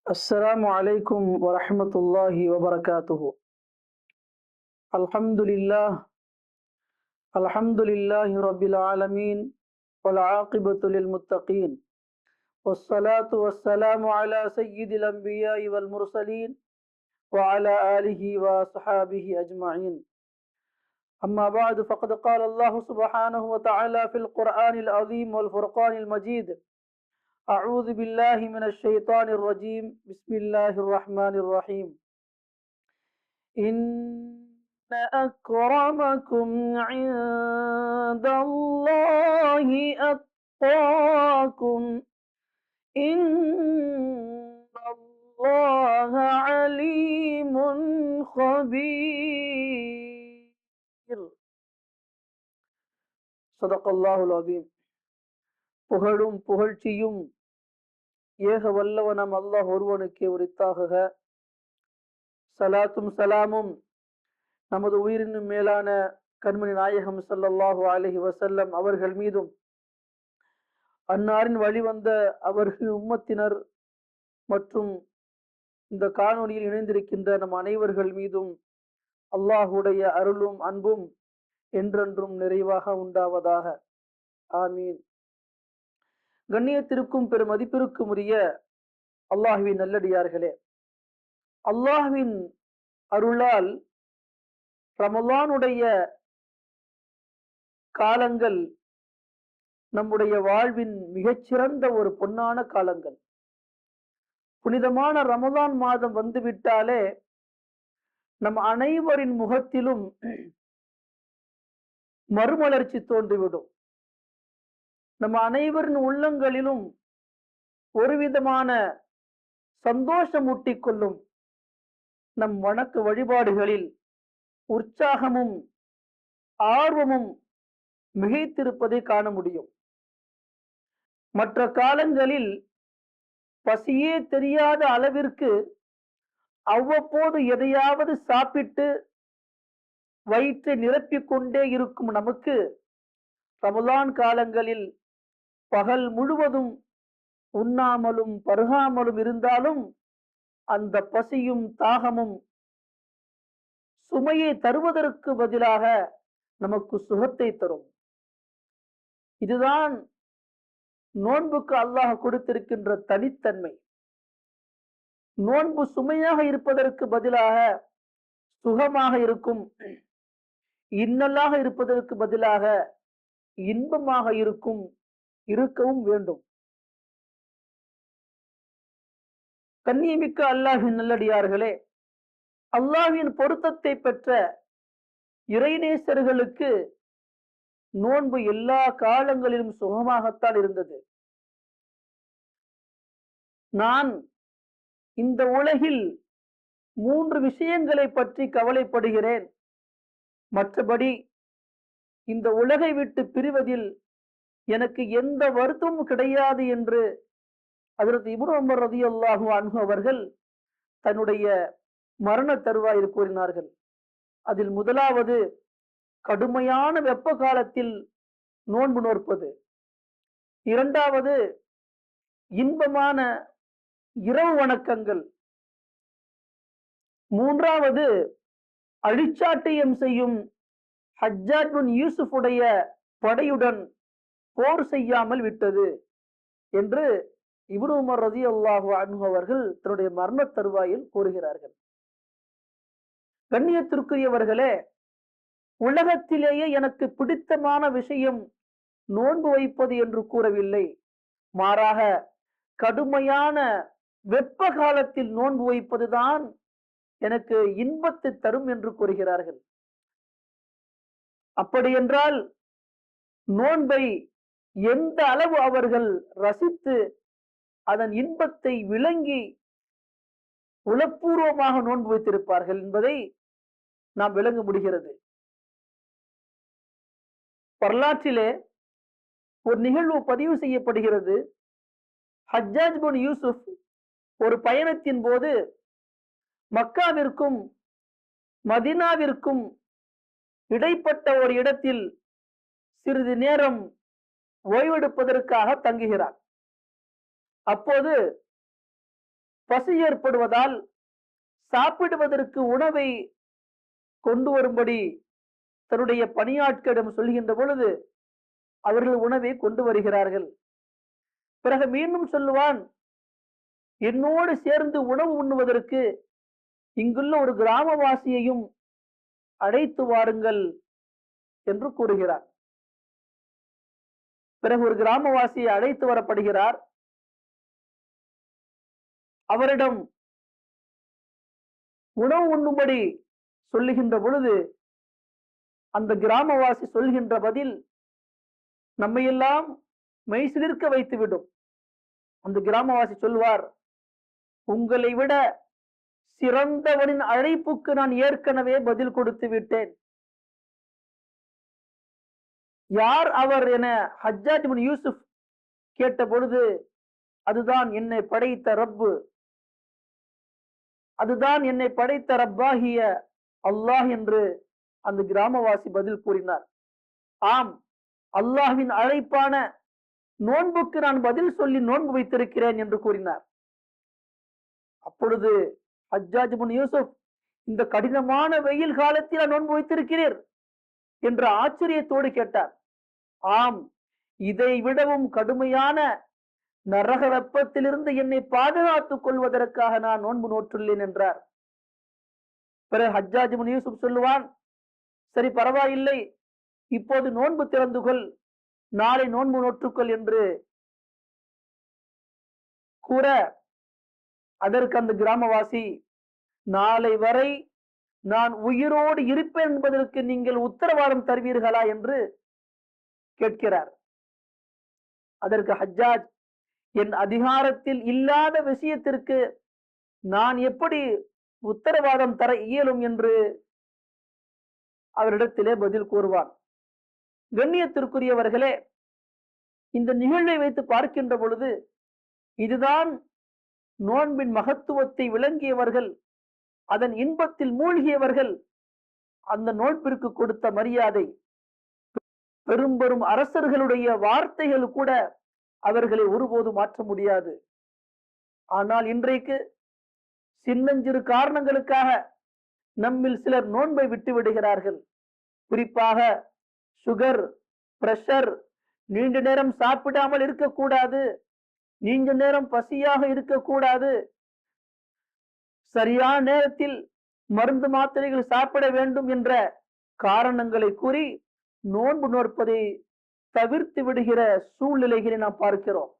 السلام عليكم ورحمة الله وبركاته. الحمد لله الحمد لله رب العالمين، والعاقبة للمتقين، والصلاة والسلام على سيد الأنبياء والمرسلين وعلى آله وصحابه أجمعين. أما بعد، فقد قال الله سبحانه وتعالى في القرآن العظيم والفرقان المجيد: أعوذ بالله من الشيطان الرجيم، بسم الله الرحمن الرحيم. إن أكرمكم عند الله أتقاكم إن الله عليم خبير. صدق الله العظيم. புகழும் புகழ்ச்சியும் ஏக வல்லவனம் அல்லாஹ் ஒருவனுக்கே உரித்தாகுக. சலாத்தும் சலாமும் நமது உயிரினும் மேலான கண்மணி நாயகம் ஸல்லல்லாஹு அலைஹி வஸல்லம் அவர்கள் மீதும், அன்னாரின் வழிவந்த அவர்கள் உம்மத்தினர் மற்றும் இந்த காணொலியில் இணைந்திருக்கின்ற நம் அனைவர்கள் மீதும் அல்லாஹுடைய அருளும் அன்பும் என்றென்றும் நிறைவாக உண்டாவதாக. ஆமீன். கண்ணியத்திற்கும் பெரும் மதிப்பிற்கும் உரிய அல்லாஹுவின் நல்லடியார்களே, அல்லாஹ்வின் அருளால் ரமலானுடைய காலங்கள் நம்முடைய வாழ்வின் மிகச்சிறந்த ஒரு பொன்னான காலங்கள். புனிதமான ரமலான் மாதம் வந்துவிட்டாலே நம் அனைவரின் முகத்திலும் மறுமலர்ச்சி தோன்றிவிடும். நம் அனைவரின் உள்ளங்களிலும் ஒரு விதமான சந்தோஷம் ஊட்டிக்கொள்ளும். நம் வணக்க வழிபாடுகளில் உற்சாகமும் ஆர்வமும் மிகைத்திருப்பதை காண முடியும். மற்ற காலங்களில் பசியே தெரியாத அளவிற்கு அவ்வப்போது எதையாவது சாப்பிட்டு வயிற்றை நிரப்பிக் கொண்டே இருக்கும் நமக்கு, ரமலான் காலங்களில் பகல் முழுவதும் உண்ணாமலும் பருகாமலும் இருந்தாலும் அந்த பசியும் தாகமும் சுமையை தருவதற்கு பதிலாக நமக்கு சுகத்தை தரும். இதுதான் நோன்புக்கு அல்லாஹ் கொடுத்திருக்கின்ற தனித்தன்மை. நோன்பு சுமையாக இருப்பதற்கு பதிலாக சுகமாக இருக்கும், இன்னலாக இருப்பதற்கு பதிலாக இன்பமாக இருக்கவும் வேண்டும். கண்ணியமிக்க அல்லாஹ்வின் நல்லடியார்களே, அல்லாஹ்வின் பொருத்தத்தை பெற்ற இறைநேசர்களுக்கு நோன்பு எல்லா காலங்களிலும் சுகமாகத்தான் இருந்தது. நான் இந்த உலகில் 3 விஷயங்களை பற்றி கவலைப்படுகிறேன். மற்றபடி இந்த உலகை விட்டு பிரிவதில் எனக்கு எந்த வருத்தமும் கிடையாது என்று ஹஜ்ரத் இப்னு உமர் ரலியல்லாஹு அன்ஹு அவர்கள் தன்னுடைய மரண தருவாயில் கூறினார்கள். அதில் முதலாவது கடுமையான வெப்ப காலத்தில் நோன்பு நோற்பது. இரண்டாவது இன்பமான இரவு வணக்கங்கள். மூன்றாவது அழிச்சாட்டியம் செய்யும் ஹஜ்ஜாஜ் பின் யூசுப் உடைய படையுடன் போர் செய்யாமல் விட்டது என்று இப்னு உமர் ரலியல்லாஹு அன்ஹு அவர்கள் தன்னுடைய மரண தருவாயில் கூறுகிறார்கள். கண்ணியத்திற்குரியவர்களே, உலகத்திலேயே எனக்கு பிடித்தமான விஷயம் நோன்பு வைப்பது என்று கூறவில்லை. மாறாக கடுமையான வெப்ப காலத்தில் நோன்பு வைப்பதுதான் எனக்கு இன்பத்தை தரும் என்று கூறுகிறார்கள். அப்படி என்றால் நோன்பை எந்த அளவு அவர்கள் ரசித்து அதன் இன்பத்தை விளங்கி உளப்பூர்வமாக நோன்பு வைத்திருப்பார்கள் என்பதை நாம் விளங்க முடிகிறது. வரலாற்றிலே ஒரு நிகழ்வு பதிவு செய்யப்படுகிறது. ஹஜ்ஜாஜ் பின் யூசுப் ஒரு பயணத்தின் போது மக்காவிற்கும் மதீனாவிற்கும் இடைப்பட்ட ஒரு இடத்தில் சிறிது நேரம் ஓய்வெடுப்பதற்காக தங்குகிறார். அப்போது பசி ஏற்படுவதால் சாப்பிடுவதற்கு உணவை கொண்டு வரும்படி தன்னுடைய பணியாட்களிடம் சொல்கின்ற பொழுது அவர்கள் உணவை கொண்டு வருகிறார்கள். பிறகு மீண்டும் சொல்லுவான், என்னோடு சேர்ந்து உணவு உண்ணுவதற்கு இங்குள்ள ஒரு கிராமவாசியையும் அழைத்து வாருங்கள் என்று கூறுகிறார். பிறகு ஒரு கிராமவாசியை அழைத்து வரப்படுகிறார். அவரிடம் உணவு உண்ணும்படி சொல்லுகின்ற பொழுது அந்த கிராமவாசி சொல்கின்ற பதில் நம்மையெல்லாம் மெய்சிலிர்க்க வைத்துவிடும். அந்த கிராமவாசி சொல்வார், உங்களை விட சிறந்தவனின் அழைப்புக்கு நான் ஏற்கனவே பதில் கொடுத்து விட்டேன். யார் அவர் என ஹஜ்ஜாஜ் இப்னு யூசுப் கேட்ட பொழுது, அதுதான் என்னை படைத்த ரப்பு, அதுதான் என்னை படைத்த ரப்பாகிய அல்லாஹ் என்று அந்த கிராமவாசி பதில் கூறினார். ஆம், அல்லாஹ்வின் அழைப்பான நோன்புக்கு நான் பதில் சொல்லி நோன்பு வைத்திருக்கிறேன் என்று கூறினார். அப்பொழுது ஹஜ்ஜாஜ் இப்னு யூசுப், இந்த கடினமான வெயில் காலத்தில் நோன்பு வைத்திருக்கிறீர் என்ற ஆச்சரியத்தோடு கேட்டார். ஆம், இதை விடவும் கடுமையான நரக வெப்பத்திலிருந்து என்னை பாதுகாத்துக் கொள்வதற்காக நான் நோன்பு நோற்றுள்ளேன் என்றார். பிறகு ஹஜ்ஜாஜ் இப்னு யூசுப் சொல்லுவான், சரி பரவாயில்லை, இப்போது நோன்பு திறந்து கொள், நாளை நோன்பு நோற்றுக்கொள் என்று கூற, அதற்கு அந்த கிராமவாசி, நாளை வரை நான் உயிரோடு இருப்பேன் என்பதற்கு நீங்கள் உத்தரவாதம் தருவீர்களா என்று கேட்கிறார். அதற்கு ஹஜ்ஜாஜ், என் அதிகாரத்தில் இல்லாத விஷயத்திற்கு நான் எப்படி உத்தரவாதம் தர இயலும் என்று அவரிடத்திலே பதில் கூறுவான். கண்ணியத்திற்குரியவர்களே, இந்த நிகழ்வை வைத்து பார்க்கின்ற பொழுது இதுதான் நோன்பின் மகத்துவத்தை விளங்கியவர்கள், அதன் இன்பத்தில் மூழ்கியவர்கள் அந்த நோன்பிற்கு கொடுத்த மரியாதை. பெரும் பெரும் அரசர்களுடைய வார்த்தைகள் கூட அவர்களை ஒருபோது மாற்ற முடியாது. ஆனால் இன்றைக்கு சின்னஞ்சிறு காரணங்களுக்காக நம்மில் சிலர் நோன்பை விட்டு விடுகிறார்கள். குறிப்பாக சுகர், பிரஷர், நீண்ட நேரம் சாப்பிடாமல் இருக்கக்கூடாது, நீண்ட நேரம் பசியாக இருக்கக்கூடாது, சரியான நேரத்தில் மருந்து மாத்திரைகள் சாப்பிட வேண்டும் என்ற காரணங்களை கூறி நோன்பு நோற்பதை தவிர்த்து விடுகிற சூழ்நிலைகளை நாம் பார்க்கிறோம்.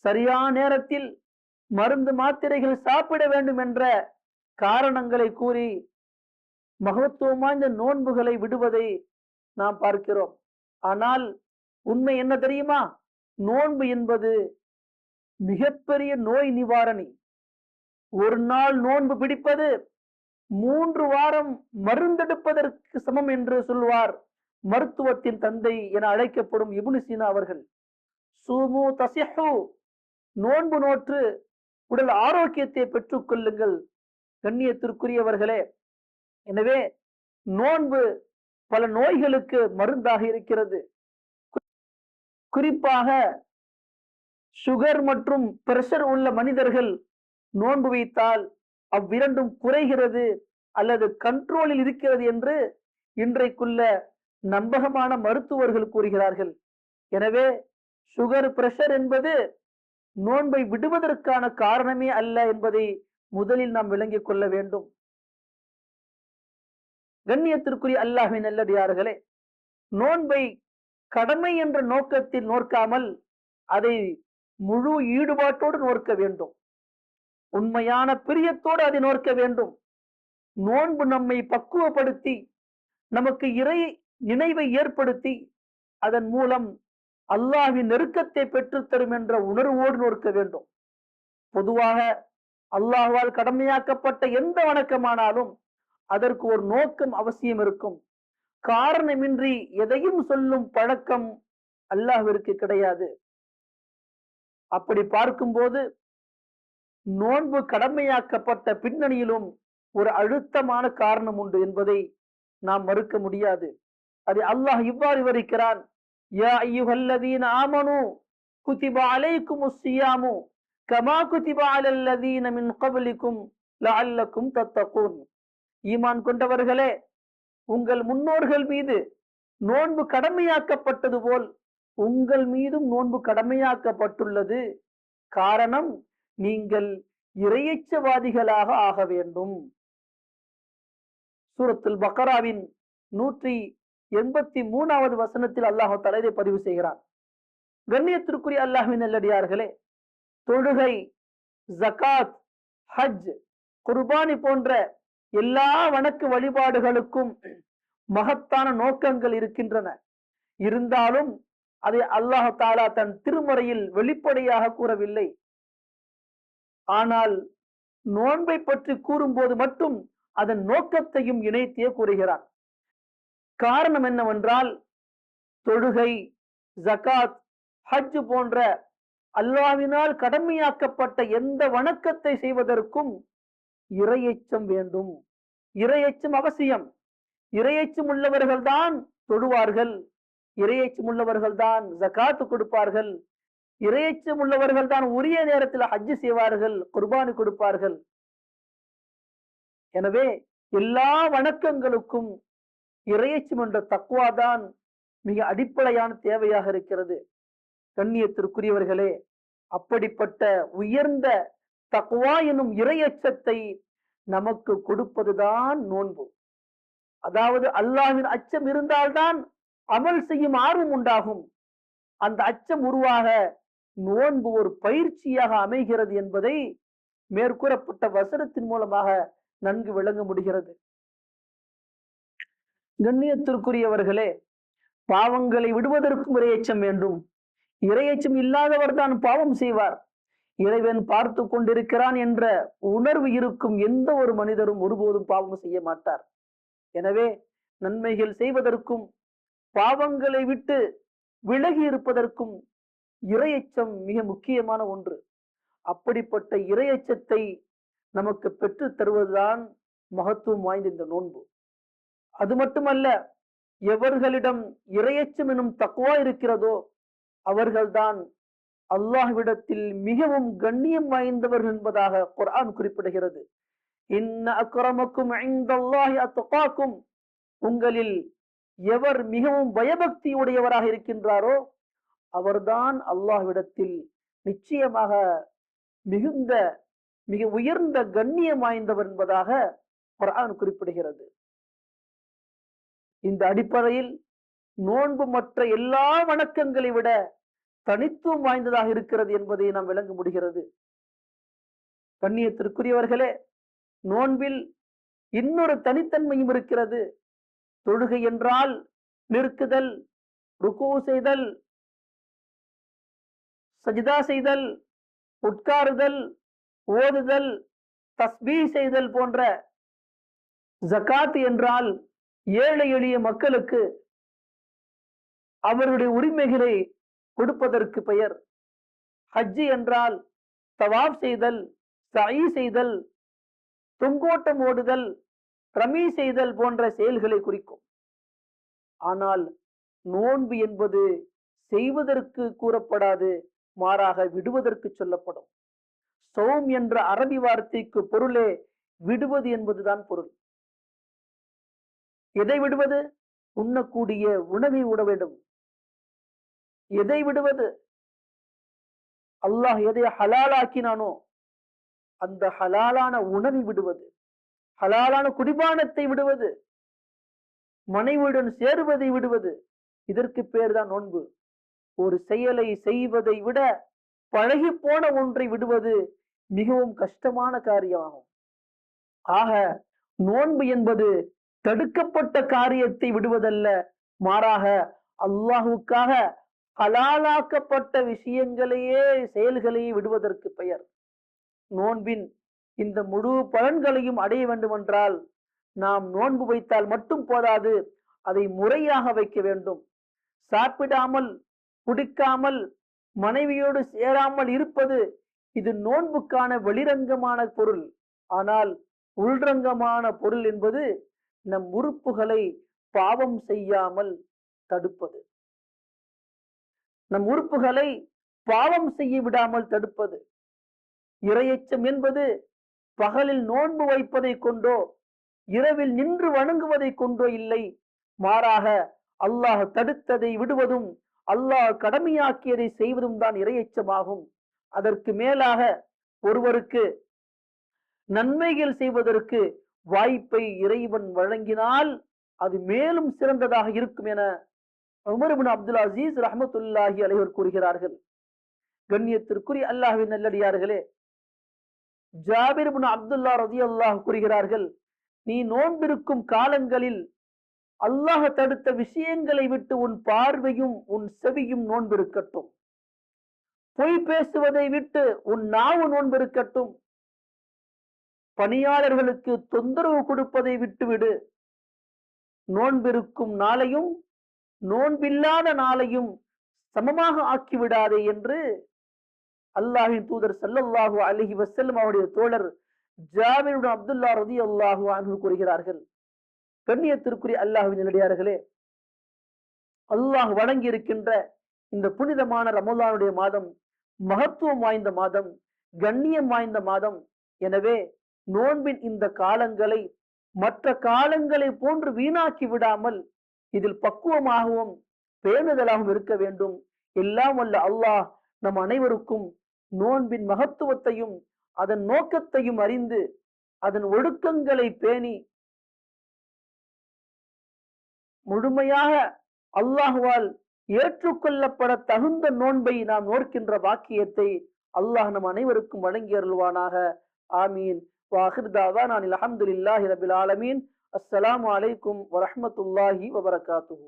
சரியான நேரத்தில் மருந்து மாத்திரைகள் சாப்பிட வேண்டும் என்ற காரணங்களை கூறி மகத்துவம் வாய்ந்த நோன்புகளை விடுவதை நாம் பார்க்கிறோம். ஆனால் உண்மை என்ன தெரியுமா? நோன்பு என்பது மிகப்பெரிய நோய் நிவாரணி. ஒரு நாள் நோன்பு பிடிப்பது 3 வாரம் மருந்தெடுப்பதற்கு சமம் என்று சொல்வார் மருத்துவத்தின் தந்தை என அழைக்கப்படும் இப்னு சீனா அவர்கள். சூமு தஸிஹு, நோன்பு நோற்று உடல் ஆரோக்கியத்தை பெற்றுக் கொள்ளுங்கள். கண்ணியத்திற்குரியவர்களே, எனவே நோன்பு பல நோய்களுக்கு மருந்தாக இருக்கிறது. குறிப்பாக சுகர் மற்றும் பிரஷர் உள்ள மனிதர்கள் நோன்பு வைத்தால் அவ்விரண்டும் குறைகிறது அல்லது கண்ட்ரோலில் இருக்கிறது என்று இன்றைக்குள்ள நம்பகமான மருத்துவர்கள் கூறுகிறார்கள். எனவே சுகர், பிரஷர் என்பது நோன்பை விடுவதற்கான காரணமே அல்ல என்பதை முதலில் நாம் விளங்கிக் கொள்ள வேண்டும். கண்ணியத்திற்குரிய அல்லாஹ்வின் நல்லடியார்களே, நோன்பை கடமை என்ற நோக்கத்தில் நோக்காமல் அதை முழு ஈடுபாட்டோடு நோக்க வேண்டும். உண்மையான பிரியத்தோடு அதை நோக்க வேண்டும். நோன்பு நம்மை பக்குவப்படுத்தி நமக்கு இறை நினைவை ஏற்படுத்தி அதன் மூலம் அல்லாஹ்வின் நெருக்கத்தை பெற்றுத்தரும் என்ற உணர்வோடு நோக்க வேண்டும். பொதுவாக அல்லாஹ்வால் கடமையாக்கப்பட்ட எந்த வணக்கமானாலும் அதற்கு ஒரு நோக்கம் அவசியம் இருக்கும். காரணமின்றி எதையும் சொல்லும் பழக்கம் அல்லாஹ்விற்கு கிடையாது. அப்படி பார்க்கும்போது நோன்பு கடமையாக்கப்பட்ட பின்னணியிலும் ஒரு அழுத்தமான காரணம் உண்டு என்பதை நாம் மறுக்க முடியாது. அது அல்லாஹ் இவ்வாறு விவரிக்கிறான், யா அய்யுஹல்லதீன ஆமனு குதிப அலைக்குமுஸ் ஸியாமு கமா குதிப அலல் லதீன மின் கப்லிக்கும் லஅல்லக்கும் தத்தகூன். ஈமான் கொண்டவர்களே, உங்கள் முன்னோர்கள் மீது நோன்பு கடமையாக்கப்பட்டது போல் உங்கள் மீதும் நோன்பு கடமையாக்கப்பட்டுள்ளது. காரணம், நீங்கள் இறையச்சவாதிகளாக ஆக வேண்டும். சூரத்துல் பக்ராவின் 183வது வசனத்தில் அல்லாஹ் தஆலா இதை பதிவு செய்கிறார். கண்ணியத்திற்குரிய அல்லாஹ்வின் நல்லடியார்களே, தொழுகை, ஜகாத், ஹஜ், குர்பானி போன்ற எல்லா வணக்க வழிபாடுகளுக்கும் மகத்தான நோக்கங்கள் இருக்கின்றன. இருந்தாலும் அதை அல்லாஹ் தஆலா தன் திருமறையில் வெளிப்படையாக கூறவில்லை. ஆனால் நோன்பை பற்றி கூறும்போது மட்டும் அதன் நோக்கத்தையும் இணைத்தே கூறுகிறான். காரணம் என்னவென்றால், தொழுகை, ஜகாத், ஹஜ் போன்ற அல்லாஹ்வினால் கடமையாக்கப்பட்ட எந்த வணக்கத்தை செய்வதற்கும் இறையச்சம் வேண்டும். இறையச்சம் அவசியம். இறையச்சம் உள்ளவர்கள் தான் தொழுவார்கள், இறையச்சம் உள்ளவர்கள் தான் ஜகாத் கொடுப்பார்கள், இறையச்சம் உள்ளவர்கள் தான் உரிய நேரத்தில் ஹஜ் செய்வார்கள், குர்பானி கொடுப்பார்கள். எனவே எல்லா வணக்கங்களுக்கும் இறையச்சம் என்ற தக்வா தான் மிக அடிப்படையான தேவையாக இருக்கிறது. கண்ணியத்திற்குரியவர்களே, அப்படிப்பட்ட உயர்ந்த தக்வா எனும் இறையச்சத்தை நமக்கு கொடுப்பதுதான் நோன்பு. அதாவது அல்லாஹ்வின் அச்சம் இருந்தால்தான் அமல் செய்யும் ஆர்வம் உண்டாகும். அந்த அச்சம் உருவாக நோன்பு ஒரு பயிற்சியாக அமைகிறது என்பதை மேற்கூறப்பட்ட வசனத்தின் மூலமாக நன்கு விளங்க முடிகிறது. கண்ணியத்திற்குரியவர்களே, பாவங்களை விடுவதற்கும் இறையச்சம் வேண்டும். இறையச்சம் இல்லாதவர் தான் பாவம் செய்வார். இறைவன் பார்த்து கொண்டிருக்கிறான் என்ற உணர்வு இருக்கும் எந்த ஒரு மனிதரும் ஒருபோதும் பாவம் செய்ய மாட்டார். எனவே நன்மைகள் செய்வதற்கும் பாவங்களை விட்டு விலகி இருப்பதற்கும் இறையச்சம் மிக முக்கியமான ஒன்று. அப்படிப்பட்ட இறையச்சத்தை நமக்கு பெற்று தருவதுதான் மகத்துவம் வாய்ந்த இந்த நோன்பு. அது மட்டுமல்ல, எவர்களிடம் இறையச்சம் எனும் தக்வா இருக்கிறதோ அவர்கள்தான் அல்லாஹ்விடத்தில் மிகவும் கண்ணியம் வாய்ந்தவர்கள் என்பதாக குர்ஆன் குறிப்பிடுகிறது. இன்ன அக்ரமக்கும் இன்தல்லாஹி அத்காக்கும். உங்களில் எவர் மிகவும் பயபக்தி உடையவராக இருக்கின்றாரோ அவர்தான் அல்லாஹ்விடத்தில் நிச்சயமாக மிக உயர்ந்த கண்ணியம் வாய்ந்தவர் என்பதாக குர்ஆன் குறிப்பிடுகிறது. இந்த அடிப்படையில் நோன்பு மற்ற எல்லா வணக்கங்களை விட தனித்துவம் வாய்ந்ததாக இருக்கிறது என்பதை நாம் விளங்க முடிகிறது. கண்ணியத்திற்குரியவர்களே, நோன்பில் இன்னொரு தனித்தன்மையும் இருக்கிறது. தொழுகை என்றால் நிற்குதல், ருக்கூ செய்தல், சஜ்தா செய்தல், உட்காருதல், ஓதுதல், தஸ்பீஹ் செய்தல் போன்ற. ஜகாத் என்றால் ஏழை எளிய மக்களுக்கு அவருடைய உரிமைகளை கொடுப்பதற்கு பெயர். ஹஜ் என்றால் தவாப் செய்தல், சஈ செய்தல், தொங்கோட்டம் ஓடுதல், ரமீ செய்தல் போன்ற செயல்களை குறிக்கும். ஆனால் நோன்பு என்பது செய்வதற்கு கூறப்படாது, மாறாக விடுவதற்கு சொல்லப்படும். சௌம் என்ற அரபி வார்த்தைக்கு பொருளே விடுவது என்பதுதான் பொருள். எதை விடுவது? உண்ணக்கூடிய உணவை விட வேண்டும். எதை விடுவது? அல்லாஹ் எதை ஹலாலாக்கினானோ அந்த ஹலாலான உணவை விடுவது, ஹலாலான குடிபானத்தை விடுவது, மனைவியுடன் சேருவதை விடுவது. இதற்கு பேர் தான் நோன்பு. ஒரு செயலை செய்வதை விட பழகி போன ஒன்றை விடுவது மிகவும் கஷ்டமான காரியமாகும். ஆக நோன்பு என்பது தடுக்கப்பட்ட காரியத்தை விடுவதல்ல, மாறாக அல்லாஹுக்காக ஹலாலாக்கப்பட்ட விஷயங்களையே செயல்களையே விடுவதற்கு பெயர். நோன்பின் இந்த முழு பலன்களையும் அடைய வேண்டுமென்றால் நாம் நோன்பு வைத்தால் மட்டும் போதாது, அதை முறையாக வைக்க வேண்டும். சாப்பிடாமல் குடிக்காமல் மனைவியோடு சேராமல் இருப்பது இது நோன்புக்கான வெளிரங்கமான பொருள். ஆனால் உள்ரங்கமான பொருள் என்பது நம் உறுப்புகளை பாவம் செய்யாமல் தடுப்பது, நம் உறுப்புகளை பாவம் செய்ய விடாமல் தடுப்பது. இறையச்சம் என்பது பகலில் நோன்பு வைப்பதை கொண்டோ இரவில் நின்று வணங்குவதை கொண்டோ இல்லை. மாறாக அல்லாஹ் தடுத்ததை விடுவதும் அல்லாஹ் கடமையாக்கியதை செய்வதும் தான் இறையச்சமாகும். அதற்கு மேலாக ஒருவருக்கு நன்மைகள் செய்வதற்கு வாய்ப்பை இறைவன் வழங்கினால் அது மேலும் சிறந்ததாக இருக்கும் என உமர் இப்னு அப்துல் அசீஸ் ரஹ்மத்துல்லாஹி அலைஹி கூறுகிறார்கள். கண்ணியத்திற்குரிய அல்லாஹ்வின் நல்லடியார்களே, ஜாபிர் இப்னு அப்துல்லா ரலியல்லாஹு கூறுகிறார்கள், நீ நோன்பிருக்கும் காலங்களில் அல்லாஹ் தடுத்த விஷயங்களை விட்டு உன் பார்வையும் உன் செவியும் நோன்பிருக்கட்டும். பொய் பேசுவதை விட்டு உன் நாவு நோன்பிருக்கட்டும். பணியாளர்களுக்கு தொந்தரவு கொடுப்பதை விட்டுவிடு. நோன்பிருக்கும் நாளையும் நோன்பில்லாத நாளையும் சமமாக ஆக்கிவிடாதே என்று அல்லாஹின் தூதர் ஸல்லல்லாஹு அலைஹி வஸல்லம் அவருடைய தோழர் ஜாபிர் இப்னு அப்துல்லா ரலியல்லாஹு அன்ஹு கூறுகிறார்கள். கண்ணியத்திற்குரிய அல்லாஹ்வின் நல்லடியார்களே, அல்லாஹ் வழங்கி இருக்கின்ற இந்த புனிதமான ரமலானுடைய மாதம் மகத்துவம் வாய்ந்த மாதம், கண்ணியம் வாய்ந்த மாதம். எனவே நோன்பின் இந்த காலங்களை மற்ற காலங்களை போன்று வீணாக்கி விடாமல் இதில் பக்குவமாகவும் பேணுதலாகவும் இருக்க வேண்டும். எல்லாம் வல்ல அல்லாஹ் நம் அனைவருக்கும் நோன்பின் மகத்துவத்தையும் அதன் நோக்கத்தையும் அறிந்து அதன் ஒழுக்கங்களை பேணி முழுமையாக அல்லாஹுவால் ஏற்றுக்கொள்ளப்பட தகுந்த நோன்பை நாம் நோக்கின்ற வாக்கியத்தை அல்லாஹ் நம் அனைவருக்கும் வழங்கி அருள்வானாக. ஆமீன். வாஹிர் தாவானா அல்ஹம்துலில்லாஹி ரப்பில் ஆலமீன். அஸ்ஸலாமு அலைக்கும் வரஹ்மத்துல்லாஹி வபரகாத்துஹு.